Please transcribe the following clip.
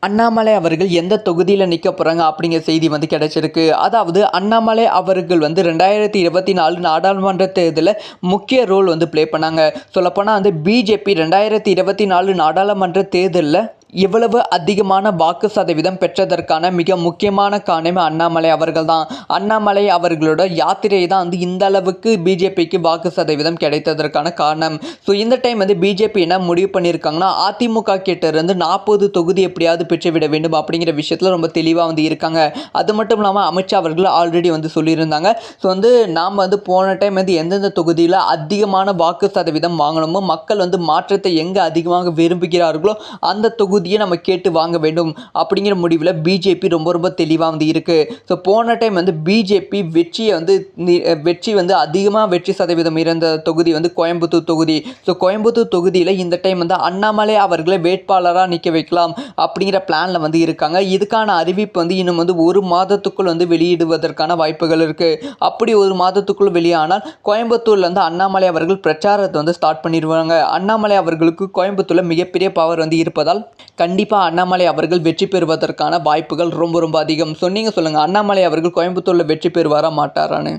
அண்ணாமலை அவர்கள் எந்த தொகுதியில் நிற்க போகிறாங்க அப்படிங்கிற செய்தி வந்து கிடைச்சிருக்கு. அதாவது அண்ணாமலை அவர்கள் வந்து 2024 நாடாளுமன்ற தேர்தலில் முக்கிய ரோல் வந்து ப்ளே பண்ணாங்க. சொல்லப்போனால் வந்து பிஜேபி 2024 நாடாளுமன்ற தேர்தலில் இவ்வளவு அதிகமான வாக்கு சதவீதம் பெற்றதற்கான மிக முக்கியமான காரணமே அண்ணாமலை அவர்கள் தான். அண்ணாமலை அவர்களோட யாத்திரை தான் வந்து இந்த அளவுக்கு பிஜேபிக்கு வாக்கு சதவீதம் கிடைத்ததற்கான காரணம். ஸோ இந்த டைம் வந்து பிஜேபி என்ன முடிவு பண்ணியிருக்காங்கன்னா, அதிமுக கிட்ட இருந்து 40 தொகுதி எப்படியாவது பெற்றுவிட வேண்டும் அப்படிங்கிற விஷயத்தில் ரொம்ப தெளிவாக வந்து இருக்காங்க. அது மட்டும் இல்லாமல் அமித்ஷா அவர்கள் ஆல்ரெடி வந்து சொல்லியிருந்தாங்க. ஸோ வந்து நாம் வந்து போன டைம் வந்து எந்தெந்த தொகுதியில் அதிகமான வாக்கு சதவீதம் வாங்கணுமோ, மக்கள் வந்து மாற்றத்தை எங்கே அதிகமாக விரும்புகிறார்களோ அந்த தொகுதியை நம்ம கேட்டு வாங்க வேண்டும் அப்படிங்கிற முடிவில் பிஜேபி ரொம்ப தெளிவாக வந்து இருக்கு. ஸோ போன டைம் வந்து பிஜேபி வெற்றி வந்து அதிகமாக வெற்றி சதவீதம் இருந்த தொகுதி வந்து கோயம்புத்தூர் தொகுதி. ஸோ கோயம்புத்தூர் தொகுதியில் இந்த டைம் வந்து அண்ணாமலை அவர்களை வேட்பாளராக நிற்க வைக்கலாம் அப்படிங்கிற பிளானில் வந்து இருக்காங்க. இதுக்கான அறிவிப்பு வந்து இன்னும் வந்து ஒரு மாதத்துக்குள் வந்து வெளியிடுவதற்கான வாய்ப்புகள் இருக்கு. அப்படி ஒரு மாதத்துக்குள் வெளியானால் கோயம்புத்தூர்ல இருந்து அண்ணாமலை அவர்கள் பிரச்சாரத்தை வந்து ஸ்டார்ட் பண்ணிடுவாங்க. அண்ணாமலை அவர்களுக்கு கோயம்புத்தூர்ல மிகப்பெரிய பவர் வந்து இருப்பதால் கண்டிப்பாக அண்ணாமலை அவர்கள் வெற்றி பெறுவதற்கான வாய்ப்புகள் ரொம்ப அதிகம். சொன்னீங்க சொல்லுங்கள், அண்ணாமலை அவர்கள் கோயம்புத்தூரில் வெற்றி பெறுவாரா மாட்டாரான்னு?